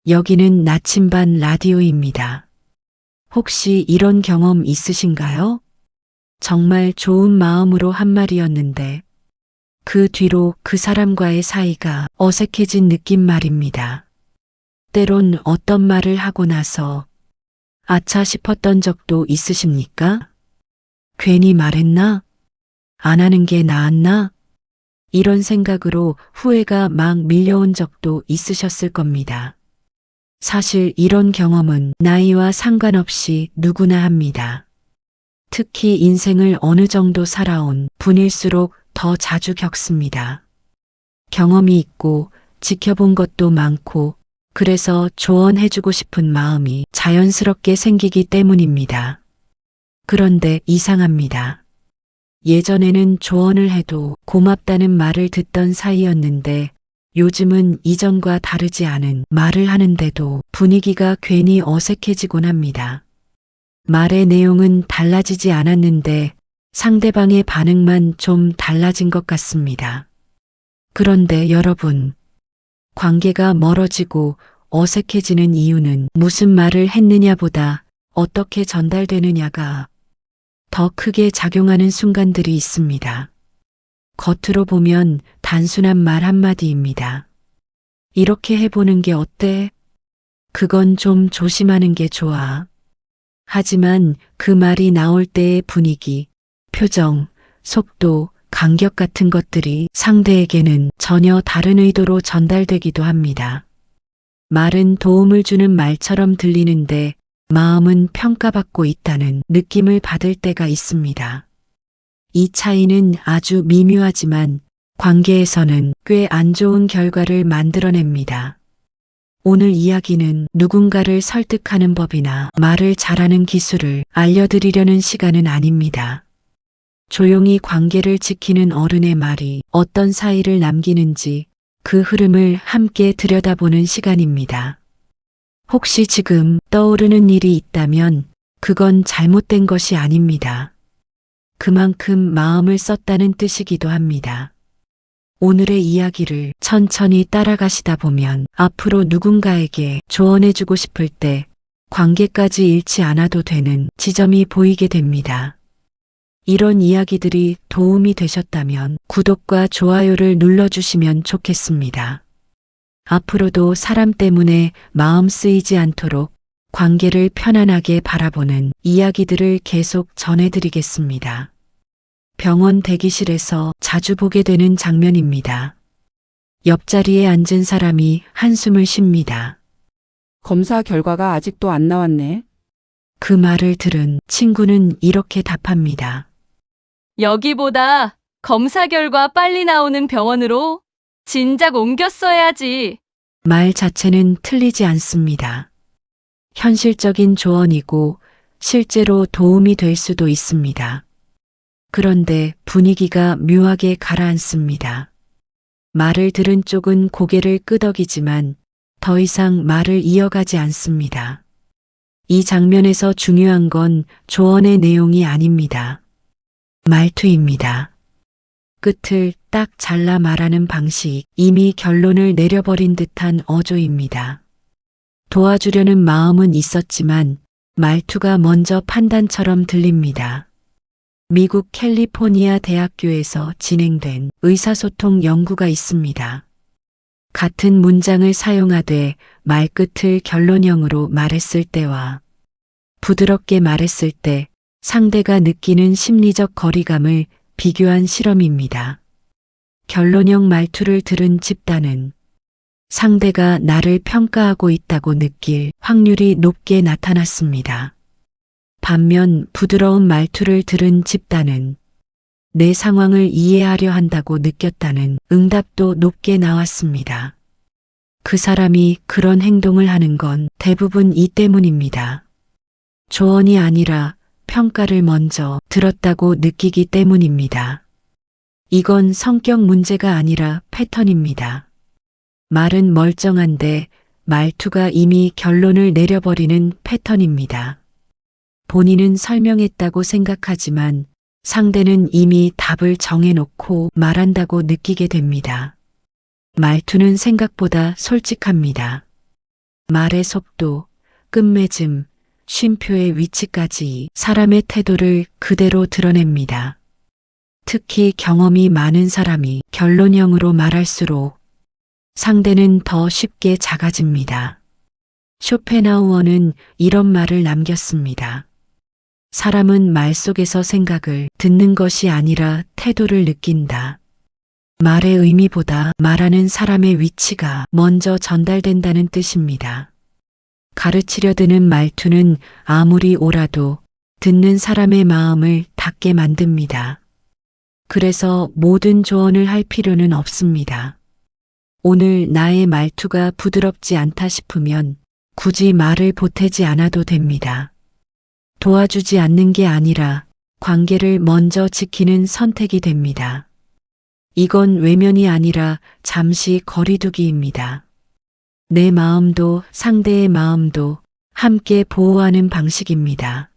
여기는 나침반 라디오입니다. 혹시 이런 경험 있으신가요? 정말 좋은 마음으로 한 말이었는데 그 뒤로 그 사람과의 사이가 어색해진 느낌 말입니다. 때론 어떤 말을 하고 나서 아차 싶었던 적도 있으십니까? 괜히 말했나? 안 하는 게 나았나? 이런 생각으로 후회가 막 밀려온 적도 있으셨을 겁니다. 사실 이런 경험은 나이와 상관없이 누구나 합니다. 특히 인생을 어느 정도 살아온 분일수록 더 자주 겪습니다. 경험이 있고 지켜본 것도 많고 그래서 조언해주고 싶은 마음이 자연스럽게 생기기 때문입니다. 그런데 이상합니다. 예전에는 조언을 해도 고맙다는 말을 듣던 사이였는데 요즘은 이전과 다르지 않은 말을 하는데도 분위기가 괜히 어색해지곤 합니다. 말의 내용은 달라지지 않았는데 상대방의 반응만 좀 달라진 것 같습니다. 그런데 여러분, 관계가 멀어지고 어색해지는 이유는 무슨 말을 했느냐보다 어떻게 전달되느냐가 더 크게 작용하는 순간들이 있습니다. 겉으로 보면 단순한 말 한마디입니다. 이렇게 해보는 게 어때? 그건 좀 조심하는 게 좋아. 하지만 그 말이 나올 때의 분위기, 표정, 속도, 간격 같은 것들이 상대에게는 전혀 다른 의도로 전달되기도 합니다. 말은 도움을 주는 말처럼 들리는데 마음은 평가받고 있다는 느낌을 받을 때가 있습니다. 이 차이는 아주 미묘하지만 관계에서는 꽤 안 좋은 결과를 만들어냅니다. 오늘 이야기는 누군가를 설득하는 법이나 말을 잘하는 기술을 알려드리려는 시간은 아닙니다. 조용히 관계를 지키는 어른의 말이 어떤 사이를 남기는지 그 흐름을 함께 들여다보는 시간입니다. 혹시 지금 떠오르는 일이 있다면 그건 잘못된 것이 아닙니다. 그만큼 마음을 썼다는 뜻이기도 합니다. 오늘의 이야기를 천천히 따라가시다 보면 앞으로 누군가에게 조언해주고 싶을 때 관계까지 잃지 않아도 되는 지점이 보이게 됩니다. 이런 이야기들이 도움이 되셨다면 구독과 좋아요를 눌러주시면 좋겠습니다. 앞으로도 사람 때문에 마음 쓰이지 않도록 관계를 편안하게 바라보는 이야기들을 계속 전해드리겠습니다. 병원 대기실에서 자주 보게 되는 장면입니다. 옆자리에 앉은 사람이 한숨을 쉽니다. 검사 결과가 아직도 안 나왔네. 그 말을 들은 친구는 이렇게 답합니다. 여기보다 검사 결과 빨리 나오는 병원으로 진작 옮겼어야지. 말 자체는 틀리지 않습니다. 현실적인 조언이고 실제로 도움이 될 수도 있습니다. 그런데 분위기가 묘하게 가라앉습니다. 말을 들은 쪽은 고개를 끄덕이지만 더 이상 말을 이어가지 않습니다. 이 장면에서 중요한 건 조언의 내용이 아닙니다. 말투입니다. 끝을 딱 잘라 말하는 방식, 이미 결론을 내려버린 듯한 어조입니다. 도와주려는 마음은 있었지만 말투가 먼저 판단처럼 들립니다. 미국 캘리포니아 대학교에서 진행된 의사소통 연구가 있습니다. 같은 문장을 사용하되 말끝을 결론형으로 말했을 때와 부드럽게 말했을 때 상대가 느끼는 심리적 거리감을 비교한 실험입니다. 결론형 말투를 들은 집단은 상대가 나를 평가하고 있다고 느낄 확률이 높게 나타났습니다. 반면 부드러운 말투를 들은 집단은 내 상황을 이해하려 한다고 느꼈다는 응답도 높게 나왔습니다. 그 사람이 그런 행동을 하는 건 대부분 이 때문입니다. 조언이 아니라 평가를 먼저 들었다고 느끼기 때문입니다. 이건 성격 문제가 아니라 패턴입니다. 말은 멀쩡한데 말투가 이미 결론을 내려버리는 패턴입니다. 본인은 설명했다고 생각하지만 상대는 이미 답을 정해놓고 말한다고 느끼게 됩니다. 말투는 생각보다 솔직합니다. 말의 속도, 끝맺음, 쉼표의 위치까지 사람의 태도를 그대로 드러냅니다. 특히 경험이 많은 사람이 결론형으로 말할수록 상대는 더 쉽게 작아집니다. 쇼펜하우어는 이런 말을 남겼습니다. 사람은 말 속에서 생각을 듣는 것이 아니라 태도를 느낀다. 말의 의미보다 말하는 사람의 위치가 먼저 전달된다는 뜻입니다. 가르치려 드는 말투는 아무리 옳아도 듣는 사람의 마음을 닫게 만듭니다. 그래서 모든 조언을 할 필요는 없습니다. 오늘 나의 말투가 부드럽지 않다 싶으면 굳이 말을 보태지 않아도 됩니다. 도와주지 않는 게 아니라 관계를 먼저 지키는 선택이 됩니다. 이건 외면이 아니라 잠시 거리두기입니다. 내 마음도 상대의 마음도 함께 보호하는 방식입니다.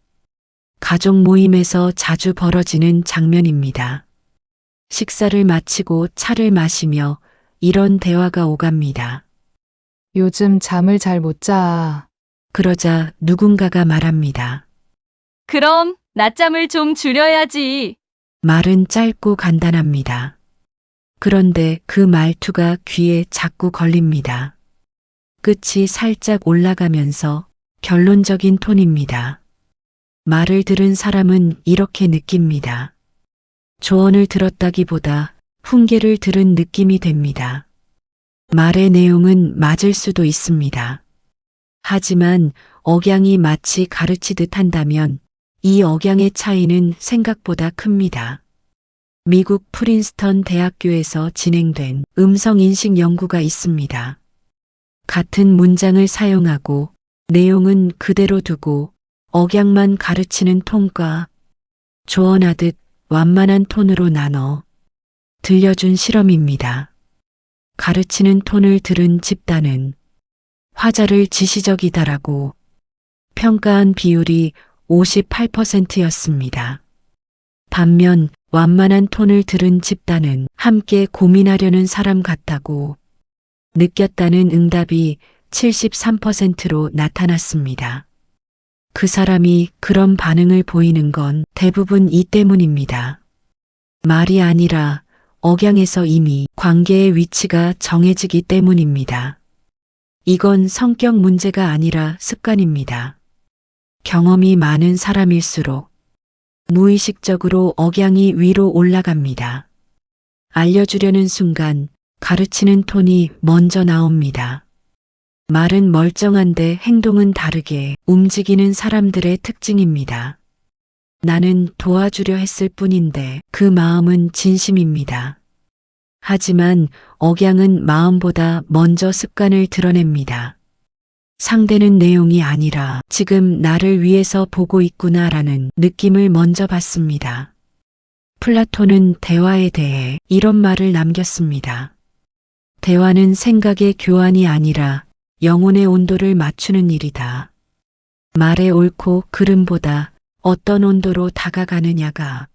가족 모임에서 자주 벌어지는 장면입니다. 식사를 마치고 차를 마시며 이런 대화가 오갑니다. 요즘 잠을 잘 못 자. 그러자 누군가가 말합니다. 그럼 낮잠을 좀 줄여야지. 말은 짧고 간단합니다. 그런데 그 말투가 귀에 자꾸 걸립니다. 끝이 살짝 올라가면서 결론적인 톤입니다. 말을 들은 사람은 이렇게 느낍니다. 조언을 들었다기보다 훈계를 들은 느낌이 됩니다. 말의 내용은 맞을 수도 있습니다. 하지만 억양이 마치 가르치듯 한다면 이 억양의 차이는 생각보다 큽니다. 미국 프린스턴 대학교에서 진행된 음성인식 연구가 있습니다. 같은 문장을 사용하고 내용은 그대로 두고 억양만 가르치는 톤과 조언하듯 완만한 톤으로 나눠 들려준 실험입니다. 가르치는 톤을 들은 집단은 화자를 지시적이다라고 평가한 비율이 58%였습니다. 반면 완만한 톤을 들은 집단은 함께 고민하려는 사람 같다고 느꼈다는 응답이 73%로 나타났습니다. 그 사람이 그런 반응을 보이는 건 대부분 이 때문입니다. 말이 아니라 억양에서 이미 관계의 위치가 정해지기 때문입니다. 이건 성격 문제가 아니라 습관입니다. 경험이 많은 사람일수록 무의식적으로 억양이 위로 올라갑니다. 알려주려는 순간 가르치는 톤이 먼저 나옵니다. 말은 멀쩡한데 행동은 다르게 움직이는 사람들의 특징입니다. 나는 도와주려 했을 뿐인데 그 마음은 진심입니다. 하지만 억양은 마음보다 먼저 습관을 드러냅니다. 상대는 내용이 아니라 지금 나를 위해서 보고 있구나라는 느낌을 먼저 받습니다. 플라톤은 대화에 대해 이런 말을 남겼습니다. 대화는 생각의 교환이 아니라 영혼의 온도를 맞추는 일이다. 말의 옳고 그름보다 어떤 온도로 다가가느냐가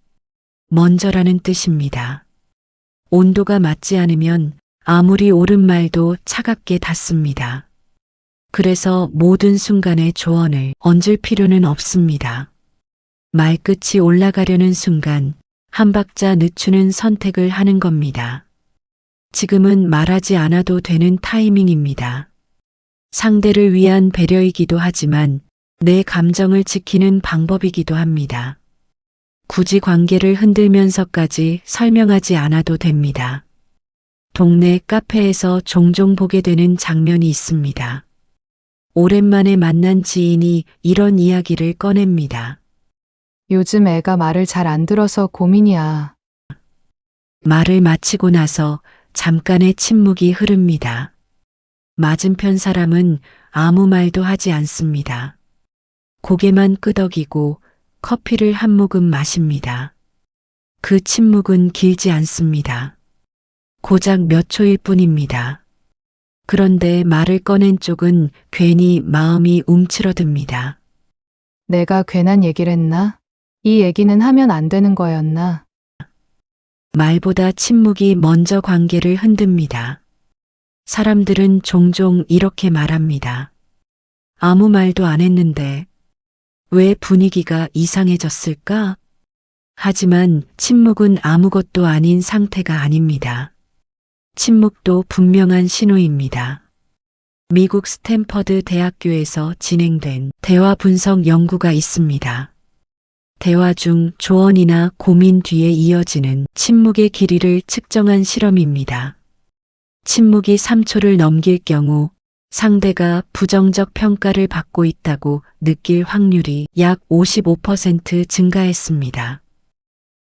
먼저라는 뜻입니다. 온도가 맞지 않으면 아무리 옳은 말도 차갑게 닿습니다. 그래서 모든 순간에 조언을 얹을 필요는 없습니다. 말끝이 올라가려는 순간 한 박자 늦추는 선택을 하는 겁니다. 지금은 말하지 않아도 되는 타이밍입니다. 상대를 위한 배려이기도 하지만 내 감정을 지키는 방법이기도 합니다. 굳이 관계를 흔들면서까지 설명하지 않아도 됩니다. 동네 카페에서 종종 보게 되는 장면이 있습니다. 오랜만에 만난 지인이 이런 이야기를 꺼냅니다. 요즘 애가 말을 잘 안 들어서 고민이야. 말을 마치고 나서 잠깐의 침묵이 흐릅니다. 맞은편 사람은 아무 말도 하지 않습니다. 고개만 끄덕이고 커피를 한 모금 마십니다. 그 침묵은 길지 않습니다. 고작 몇 초일 뿐입니다. 그런데 말을 꺼낸 쪽은 괜히 마음이 움츠러듭니다. 내가 괜한 얘기를 했나? 이 얘기는 하면 안 되는 거였나? 말보다 침묵이 먼저 관계를 흔듭니다. 사람들은 종종 이렇게 말합니다. 아무 말도 안 했는데 왜 분위기가 이상해졌을까? 하지만 침묵은 아무것도 아닌 상태가 아닙니다. 침묵도 분명한 신호입니다. 미국 스탠퍼드 대학교에서 진행된 대화 분석 연구가 있습니다. 대화 중 조언이나 고민 뒤에 이어지는 침묵의 길이를 측정한 실험입니다. 침묵이 3초를 넘길 경우 상대가 부정적 평가를 받고 있다고 느낄 확률이 약 55% 증가했습니다.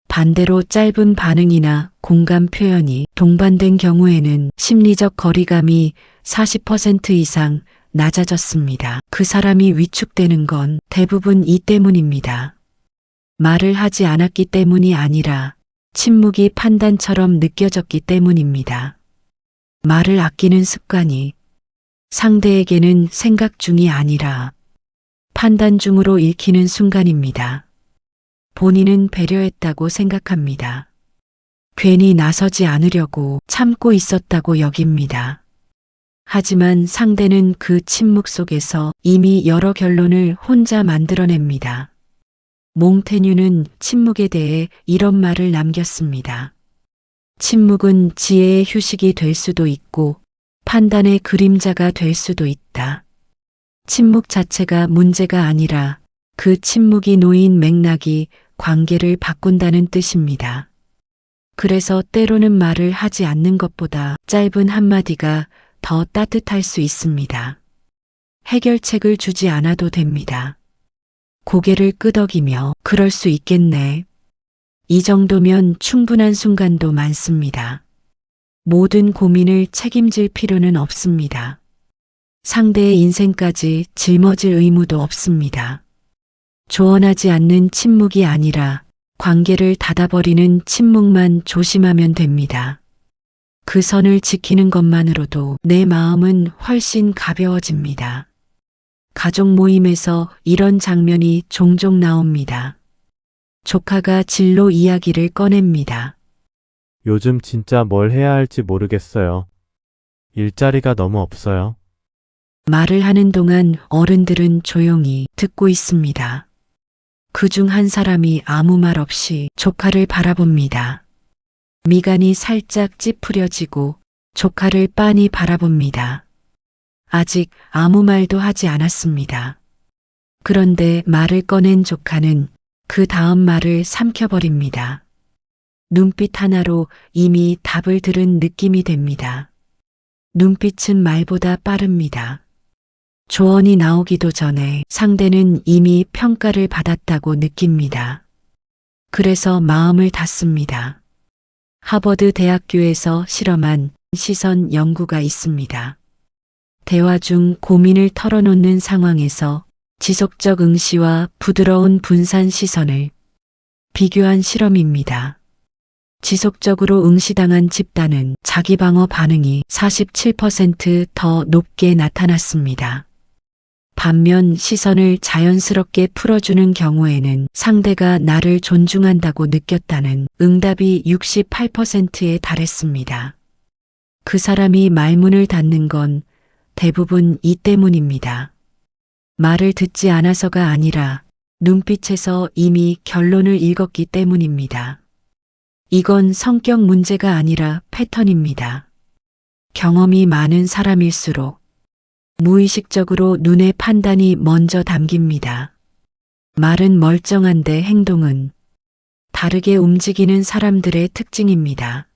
반대로 짧은 반응이나 공감 표현이 동반된 경우에는 심리적 거리감이 40% 이상 낮아졌습니다. 그 사람이 위축되는 건 대부분 이 때문입니다. 말을 하지 않았기 때문이 아니라 침묵이 판단처럼 느껴졌기 때문입니다. 말을 아끼는 습관이 상대에게는 생각 중이 아니라 판단 중으로 읽히는 순간입니다. 본인은 배려했다고 생각합니다. 괜히 나서지 않으려고 참고 있었다고 여깁니다. 하지만 상대는 그 침묵 속에서 이미 여러 결론을 혼자 만들어냅니다. 몽테뉴는 침묵에 대해 이런 말을 남겼습니다. 침묵은 지혜의 휴식이 될 수도 있고 판단의 그림자가 될 수도 있다. 침묵 자체가 문제가 아니라 그 침묵이 놓인 맥락이 관계를 바꾼다는 뜻입니다. 그래서 때로는 말을 하지 않는 것보다 짧은 한마디가 더 따뜻할 수 있습니다. 해결책을 주지 않아도 됩니다. 고개를 끄덕이며 그럴 수 있겠네. 이 정도면 충분한 순간도 많습니다. 모든 고민을 책임질 필요는 없습니다. 상대의 인생까지 짊어질 의무도 없습니다. 조언하지 않는 침묵이 아니라 관계를 닫아버리는 침묵만 조심하면 됩니다. 그 선을 지키는 것만으로도 내 마음은 훨씬 가벼워집니다. 가족 모임에서 이런 장면이 종종 나옵니다. 조카가 진로 이야기를 꺼냅니다. 요즘 진짜 뭘 해야 할지 모르겠어요. 일자리가 너무 없어요. 말을 하는 동안 어른들은 조용히 듣고 있습니다. 그중 한 사람이 아무 말 없이 조카를 바라봅니다. 미간이 살짝 찌푸려지고 조카를 빤히 바라봅니다. 아직 아무 말도 하지 않았습니다. 그런데 말을 꺼낸 조카는 그 다음 말을 삼켜버립니다. 눈빛 하나로 이미 답을 들은 느낌이 됩니다. 눈빛은 말보다 빠릅니다. 조언이 나오기도 전에 상대는 이미 평가를 받았다고 느낍니다. 그래서 마음을 닫습니다. 하버드 대학교에서 실험한 시선 연구가 있습니다. 대화 중 고민을 털어놓는 상황에서 지속적 응시와 부드러운 분산 시선을 비교한 실험입니다. 지속적으로 응시당한 집단은 자기방어 반응이 47% 높게 나타났습니다. 반면 시선을 자연스럽게 풀어주는 경우에는 상대가 나를 존중한다고 느꼈다는 응답이 68%에 달했습니다. 그 사람이 말문을 닫는 건 대부분 이 때문입니다. 말을 듣지 않아서가 아니라 눈빛에서 이미 결론을 읽었기 때문입니다. 이건 성격 문제가 아니라 패턴입니다. 경험이 많은 사람일수록 무의식적으로 눈의 판단이 먼저 담깁니다. 말은 멀쩡한데 행동은 다르게 움직이는 사람들의 특징입니다.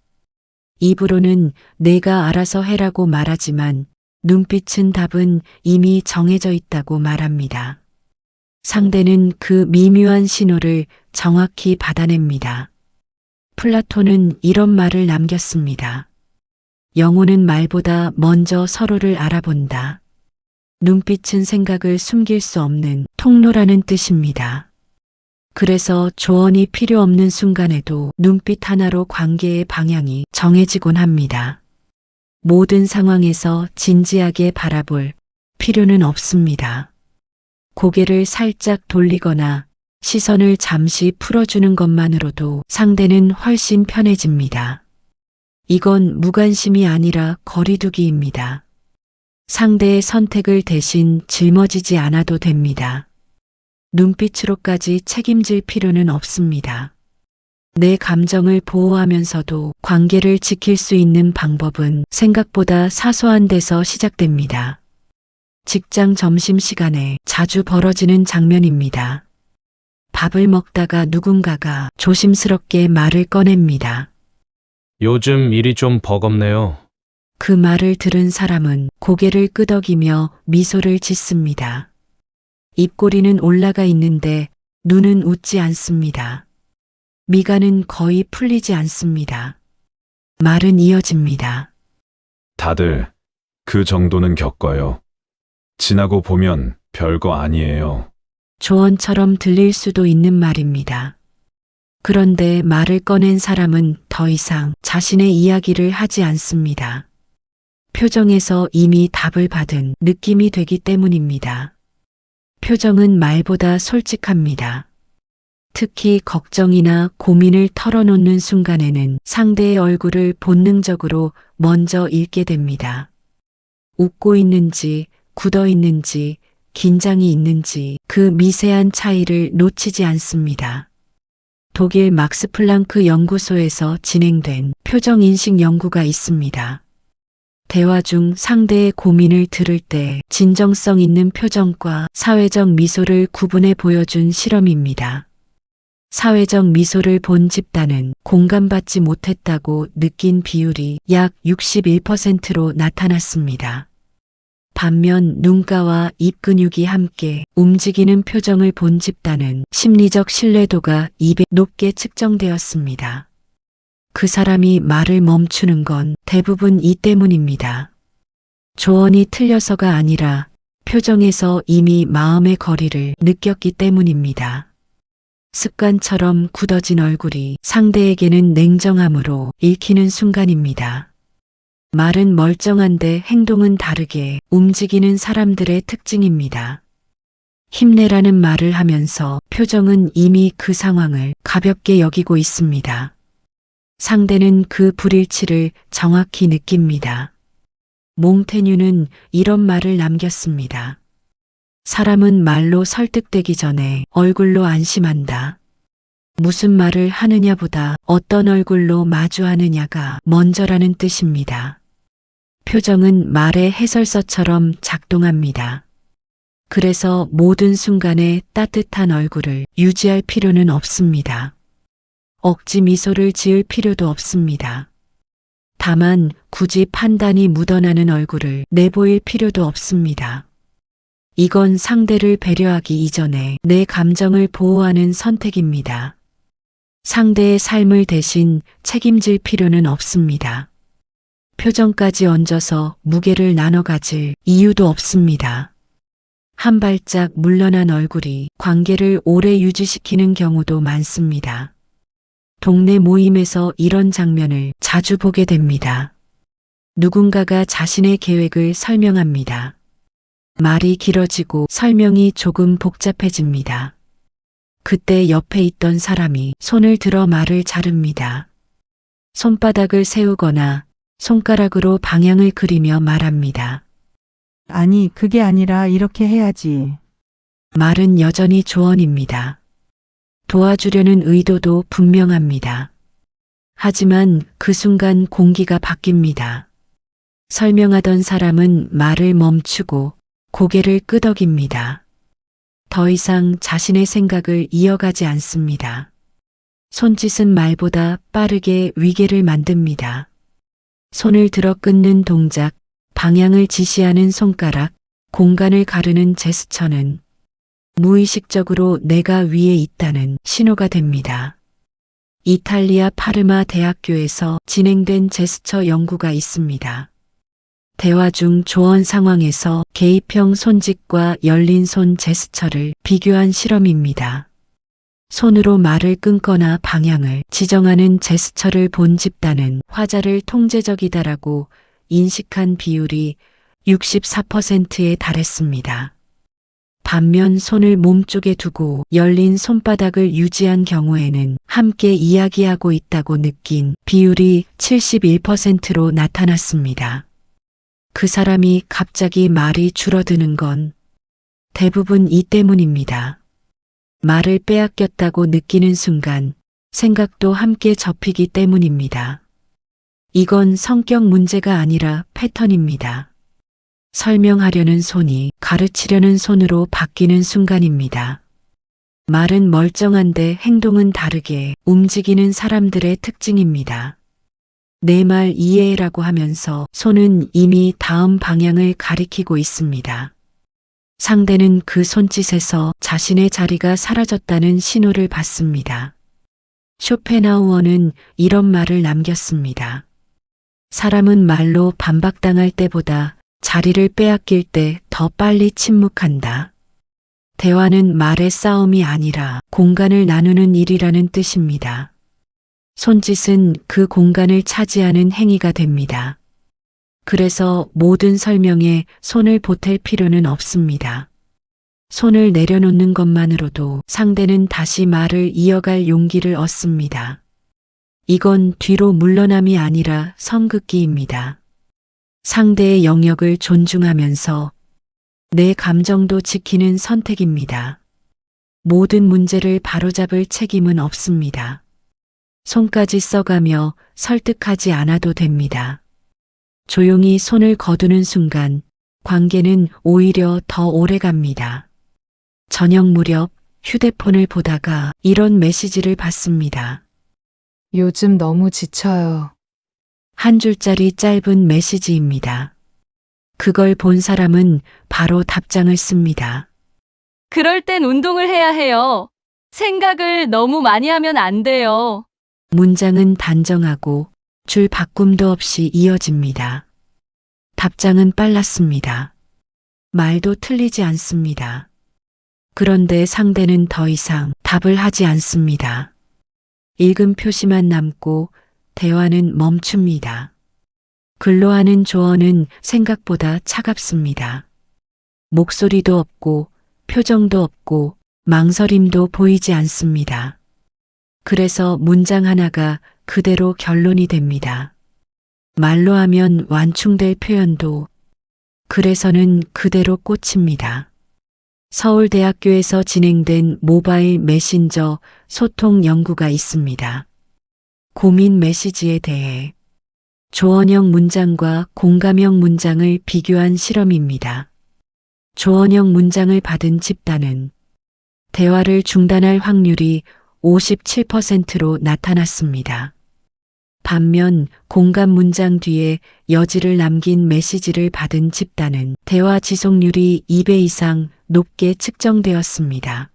입으로는 내가 알아서 해라고 말하지만 눈빛은 답은 이미 정해져 있다고 말합니다. 상대는 그 미묘한 신호를 정확히 받아냅니다. 플라톤은 이런 말을 남겼습니다. 영혼은 말보다 먼저 서로를 알아본다. 눈빛은 생각을 숨길 수 없는 통로라는 뜻입니다. 그래서 조언이 필요 없는 순간에도 눈빛 하나로 관계의 방향이 정해지곤 합니다. 모든 상황에서 진지하게 바라볼 필요는 없습니다. 고개를 살짝 돌리거나 시선을 잠시 풀어주는 것만으로도 상대는 훨씬 편해집니다. 이건 무관심이 아니라 거리두기입니다. 상대의 선택을 대신 짊어지지 않아도 됩니다. 눈빛으로까지 책임질 필요는 없습니다. 내 감정을 보호하면서도 관계를 지킬 수 있는 방법은 생각보다 사소한 데서 시작됩니다. 직장 점심시간에 자주 벌어지는 장면입니다. 밥을 먹다가 누군가가 조심스럽게 말을 꺼냅니다. 요즘 일이 좀 버겁네요. 그 말을 들은 사람은 고개를 끄덕이며 미소를 짓습니다. 입꼬리는 올라가 있는데 눈은 웃지 않습니다. 미간은 거의 풀리지 않습니다. 말은 이어집니다. 다들 그 정도는 겪어요. 지나고 보면 별거 아니에요. 조언처럼 들릴 수도 있는 말입니다. 그런데 말을 꺼낸 사람은 더 이상 자신의 이야기를 하지 않습니다. 표정에서 이미 답을 받은 느낌이 되기 때문입니다. 표정은 말보다 솔직합니다. 특히 걱정이나 고민을 털어놓는 순간에는 상대의 얼굴을 본능적으로 먼저 읽게 됩니다. 웃고 있는지, 굳어 있는지, 긴장이 있는지 그 미세한 차이를 놓치지 않습니다. 독일 막스 플랑크 연구소에서 진행된 표정 인식 연구가 있습니다. 대화 중 상대의 고민을 들을 때 진정성 있는 표정과 사회적 미소를 구분해 보여준 실험입니다. 사회적 미소를 본 집단은 공감받지 못했다고 느낀 비율이 약 61%로 나타났습니다. 반면 눈가와 입 근육이 함께 움직이는 표정을 본 집단은 심리적 신뢰도가 200 높게 측정되었습니다. 그 사람이 말을 멈추는 건 대부분 이 때문입니다. 조언이 틀려서가 아니라 표정에서 이미 마음의 거리를 느꼈기 때문입니다. 습관처럼 굳어진 얼굴이 상대에게는 냉정함으로 읽히는 순간입니다. 말은 멀쩡한데 행동은 다르게 움직이는 사람들의 특징입니다. 힘내라는 말을 하면서 표정은 이미 그 상황을 가볍게 여기고 있습니다. 상대는 그 불일치를 정확히 느낍니다. 몽테뉴는 이런 말을 남겼습니다. 사람은 말로 설득되기 전에 얼굴로 안심한다. 무슨 말을 하느냐보다 어떤 얼굴로 마주하느냐가 먼저라는 뜻입니다. 표정은 말의 해설서처럼 작동합니다. 그래서 모든 순간에 따뜻한 얼굴을 유지할 필요는 없습니다. 억지 미소를 지을 필요도 없습니다. 다만 굳이 판단이 묻어나는 얼굴을 내보일 필요도 없습니다. 이건 상대를 배려하기 이전에 내 감정을 보호하는 선택입니다. 상대의 삶을 대신 책임질 필요는 없습니다. 표정까지 얹어서 무게를 나눠 가질 이유도 없습니다. 한 발짝 물러난 얼굴이 관계를 오래 유지시키는 경우도 많습니다. 동네 모임에서 이런 장면을 자주 보게 됩니다. 누군가가 자신의 계획을 설명합니다. 말이 길어지고 설명이 조금 복잡해집니다. 그때 옆에 있던 사람이 손을 들어 말을 자릅니다. 손바닥을 세우거나 손가락으로 방향을 그리며 말합니다. 아니, 그게 아니라 이렇게 해야지. 말은 여전히 조언입니다. 도와주려는 의도도 분명합니다. 하지만 그 순간 공기가 바뀝니다. 설명하던 사람은 말을 멈추고 고개를 끄덕입니다. 더 이상 자신의 생각을 이어가지 않습니다. 손짓은 말보다 빠르게 위계를 만듭니다. 손을 들어 끊는 동작, 방향을 지시하는 손가락, 공간을 가르는 제스처는 무의식적으로 내가 위에 있다는 신호가 됩니다. 이탈리아 파르마 대학교에서 진행된 제스처 연구가 있습니다. 대화 중 조언 상황에서 개입형 손짓과 열린 손 제스처를 비교한 실험입니다. 손으로 말을 끊거나 방향을 지정하는 제스처를 본 집단은 화자를 통제적이다라고 인식한 비율이 64%에 달했습니다. 반면 손을 몸쪽에 두고 열린 손바닥을 유지한 경우에는 함께 이야기하고 있다고 느낀 비율이 71%로 나타났습니다. 그 사람이 갑자기 말이 줄어드는 건 대부분 이 때문입니다. 말을 빼앗겼다고 느끼는 순간 생각도 함께 접히기 때문입니다. 이건 성격 문제가 아니라 패턴입니다. 설명하려는 손이 가르치려는 손으로 바뀌는 순간입니다. 말은 멀쩡한데 행동은 다르게 움직이는 사람들의 특징입니다. 내 말 이해해라고 하면서 손은 이미 다음 방향을 가리키고 있습니다. 상대는 그 손짓에서 자신의 자리가 사라졌다는 신호를 받습니다. 쇼펜하우어는 이런 말을 남겼습니다. 사람은 말로 반박당할 때보다 자리를 빼앗길 때 더 빨리 침묵한다. 대화는 말의 싸움이 아니라 공간을 나누는 일이라는 뜻입니다. 손짓은 그 공간을 차지하는 행위가 됩니다. 그래서 모든 설명에 손을 보탤 필요는 없습니다. 손을 내려놓는 것만으로도 상대는 다시 말을 이어갈 용기를 얻습니다. 이건 뒤로 물러남이 아니라 선긋기입니다. 상대의 영역을 존중하면서 내 감정도 지키는 선택입니다. 모든 문제를 바로잡을 책임은 없습니다. 손까지 써가며 설득하지 않아도 됩니다. 조용히 손을 거두는 순간 관계는 오히려 더 오래 갑니다. 저녁 무렵 휴대폰을 보다가 이런 메시지를 받습니다. 요즘 너무 지쳐요. 한 줄짜리 짧은 메시지입니다. 그걸 본 사람은 바로 답장을 씁니다. 그럴 땐 운동을 해야 해요. 생각을 너무 많이 하면 안 돼요. 문장은 단정하고 줄 바꿈도 없이 이어집니다. 답장은 빨랐습니다. 말도 틀리지 않습니다. 그런데 상대는 더 이상 답을 하지 않습니다. 읽은 표시만 남고 대화는 멈춥니다. 글로 하는 조언은 생각보다 차갑습니다. 목소리도 없고 표정도 없고 망설임도 보이지 않습니다. 그래서 문장 하나가 그대로 결론이 됩니다. 말로 하면 완충될 표현도 그래서는 그대로 꽂힙니다. 서울대학교에서 진행된 모바일 메신저 소통 연구가 있습니다. 고민 메시지에 대해 조언형 문장과 공감형 문장을 비교한 실험입니다. 조언형 문장을 받은 집단은 대화를 중단할 확률이 57%로 나타났습니다. 반면 공감 문장 뒤에 여지를 남긴 메시지를 받은 집단은 대화 지속률이 2배 이상 높게 측정되었습니다.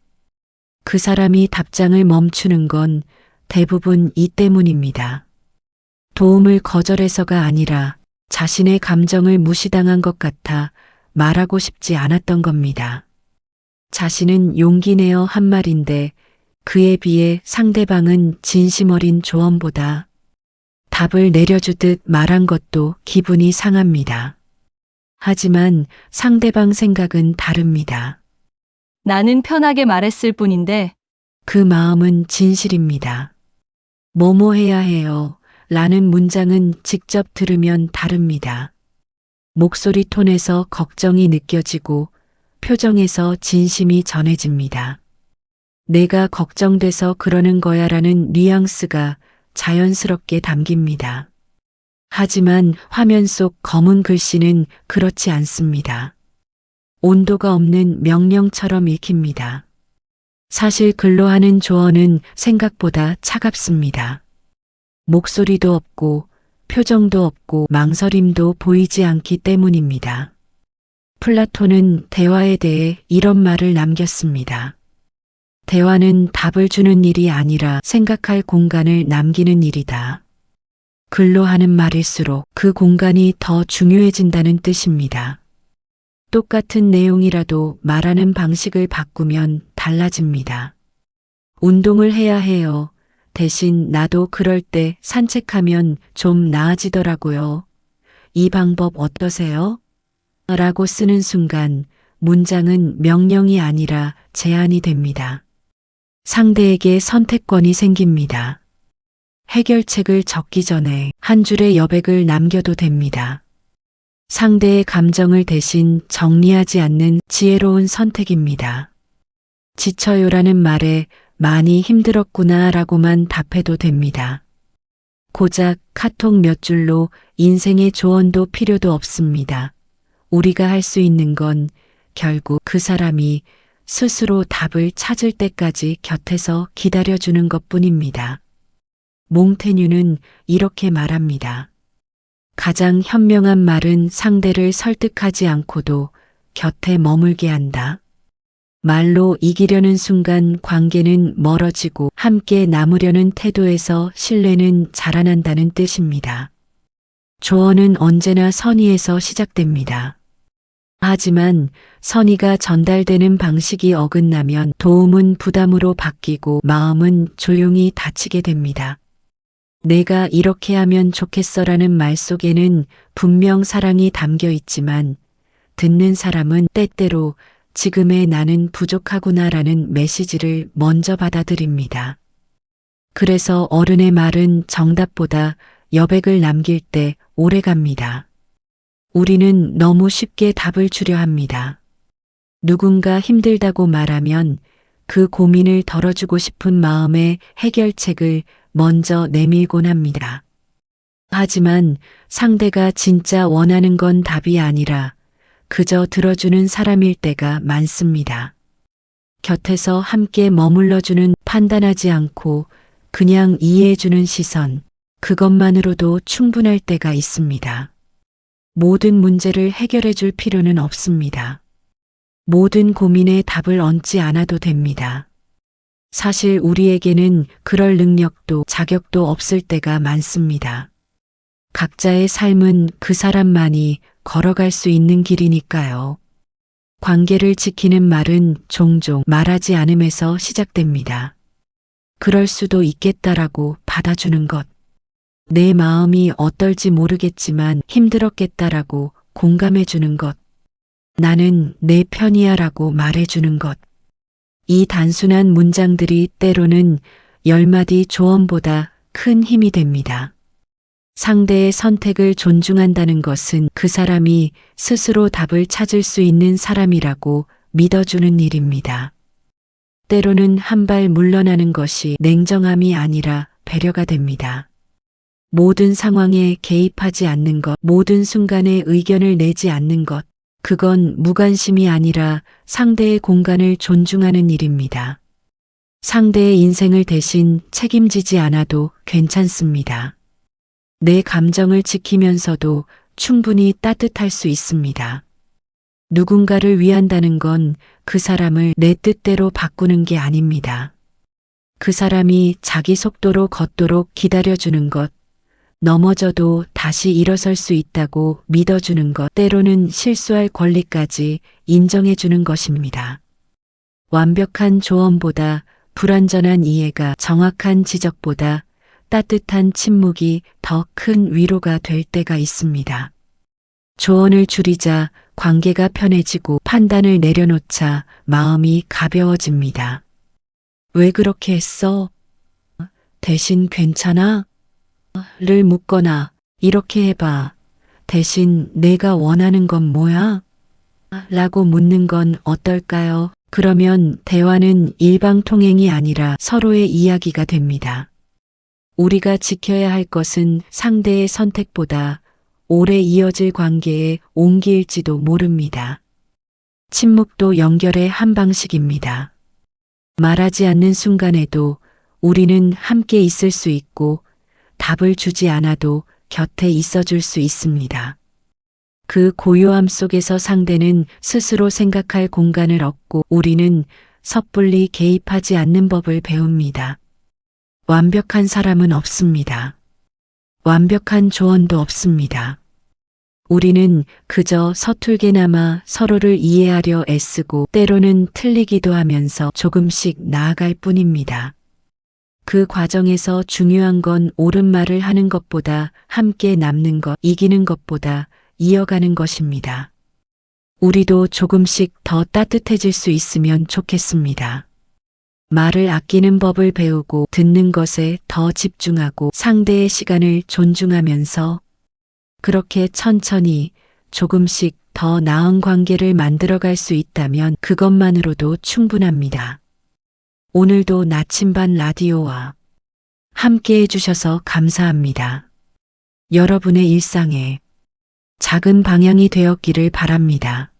그 사람이 답장을 멈추는 건 대부분 이 때문입니다. 도움을 거절해서가 아니라 자신의 감정을 무시당한 것 같아 말하고 싶지 않았던 겁니다. 자신은 용기 내어 한 말인데 그에 비해 상대방은 진심 어린 조언보다 답을 내려주듯 말한 것도 기분이 상합니다. 하지만 상대방 생각은 다릅니다. 나는 편하게 말했을 뿐인데 그 마음은 진실입니다. 뭐뭐 해야 해요. 라는 문장은 직접 들으면 다릅니다. 목소리 톤에서 걱정이 느껴지고 표정에서 진심이 전해집니다. 내가 걱정돼서 그러는 거야 라는 뉘앙스가 자연스럽게 담깁니다. 하지만 화면 속 검은 글씨는 그렇지 않습니다. 온도가 없는 명령처럼 읽힙니다. 사실 글로 하는 조언은 생각보다 차갑습니다. 목소리도 없고 표정도 없고 망설임도 보이지 않기 때문입니다. 플라톤은 대화에 대해 이런 말을 남겼습니다. 대화는 답을 주는 일이 아니라 생각할 공간을 남기는 일이다. 글로 하는 말일수록 그 공간이 더 중요해진다는 뜻입니다. 똑같은 내용이라도 말하는 방식을 바꾸면 달라집니다. 운동을 해야 해요. 대신 나도 그럴 때 산책하면 좀 나아지더라고요. 이 방법 어떠세요? 라고 쓰는 순간 문장은 명령이 아니라 제안이 됩니다. 상대에게 선택권이 생깁니다. 해결책을 적기 전에 한 줄의 여백을 남겨도 됩니다. 상대의 감정을 대신 정리하지 않는 지혜로운 선택입니다. 지쳐요라는 말에 많이 힘들었구나 라고만 답해도 됩니다. 고작 카톡 몇 줄로 인생의 조언도 필요도 없습니다. 우리가 할 수 있는 건 결국 그 사람이 스스로 답을 찾을 때까지 곁에서 기다려주는 것뿐입니다. 몽테뉴는 이렇게 말합니다. 가장 현명한 말은 상대를 설득하지 않고도 곁에 머물게 한다. 말로 이기려는 순간 관계는 멀어지고 함께 남으려는 태도에서 신뢰는 자라난다는 뜻입니다. 조언은 언제나 선의에서 시작됩니다. 하지만 선의가 전달되는 방식이 어긋나면 도움은 부담으로 바뀌고 마음은 조용히 다치게 됩니다. 내가 이렇게 하면 좋겠어라는 말 속에는 분명 사랑이 담겨 있지만 듣는 사람은 때때로 지금의 나는 부족하구나라는 메시지를 먼저 받아들입니다. 그래서 어른의 말은 정답보다 여백을 남길 때 오래 갑니다. 우리는 너무 쉽게 답을 주려 합니다. 누군가 힘들다고 말하면 그 고민을 덜어주고 싶은 마음에 해결책을 먼저 내밀곤 합니다. 하지만 상대가 진짜 원하는 건 답이 아니라 그저 들어주는 사람일 때가 많습니다. 곁에서 함께 머물러주는, 판단하지 않고 그냥 이해해주는 시선, 그것만으로도 충분할 때가 있습니다. 모든 문제를 해결해줄 필요는 없습니다. 모든 고민에 답을 얹지 않아도 됩니다. 사실 우리에게는 그럴 능력도 자격도 없을 때가 많습니다. 각자의 삶은 그 사람만이 걸어갈 수 있는 길이니까요. 관계를 지키는 말은 종종 말하지 않음에서 시작됩니다. 그럴 수도 있겠다라고 받아주는 것. 내 마음이 어떨지 모르겠지만 힘들었겠다라고 공감해주는 것. 나는 내 편이야라고 말해주는 것. 이 단순한 문장들이 때로는 10마디 조언보다 큰 힘이 됩니다. 상대의 선택을 존중한다는 것은 그 사람이 스스로 답을 찾을 수 있는 사람이라고 믿어주는 일입니다. 때로는 한 발 물러나는 것이 냉정함이 아니라 배려가 됩니다. 모든 상황에 개입하지 않는 것, 모든 순간에 의견을 내지 않는 것, 그건 무관심이 아니라 상대의 공간을 존중하는 일입니다. 상대의 인생을 대신 책임지지 않아도 괜찮습니다. 내 감정을 지키면서도 충분히 따뜻할 수 있습니다. 누군가를 위한다는 건 그 사람을 내 뜻대로 바꾸는 게 아닙니다. 그 사람이 자기 속도로 걷도록 기다려주는 것, 넘어져도 다시 일어설 수 있다고 믿어주는 것, 때로는 실수할 권리까지 인정해주는 것입니다. 완벽한 조언보다 불완전한 이해가, 정확한 지적보다 따뜻한 침묵이 더 큰 위로가 될 때가 있습니다. 조언을 줄이자 관계가 편해지고 판단을 내려놓자 마음이 가벼워집니다. 왜 그렇게 했어? 대신 괜찮아? 를 묻거나 이렇게 해봐. 대신 내가 원하는 건 뭐야? 라고 묻는 건 어떨까요? 그러면 대화는 일방통행이 아니라 서로의 이야기가 됩니다. 우리가 지켜야 할 것은 상대의 선택보다 오래 이어질 관계의 온기일지도 모릅니다. 침묵도 연결의 한 방식입니다. 말하지 않는 순간에도 우리는 함께 있을 수 있고 답을 주지 않아도 곁에 있어줄 수 있습니다. 그 고요함 속에서 상대는 스스로 생각할 공간을 얻고 우리는 섣불리 개입하지 않는 법을 배웁니다. 완벽한 사람은 없습니다. 완벽한 조언도 없습니다. 우리는 그저 서툴게나마 서로를 이해하려 애쓰고 때로는 틀리기도 하면서 조금씩 나아갈 뿐입니다. 그 과정에서 중요한 건 옳은 말을 하는 것보다 함께 남는 것, 이기는 것보다 이어가는 것입니다. 우리도 조금씩 더 따뜻해질 수 있으면 좋겠습니다. 말을 아끼는 법을 배우고 듣는 것에 더 집중하고 상대의 시간을 존중하면서 그렇게 천천히 조금씩 더 나은 관계를 만들어갈 수 있다면 그것만으로도 충분합니다. 오늘도 나침반 라디오와 함께 해주셔서 감사합니다. 여러분의 일상에 작은 방향이 되었기를 바랍니다.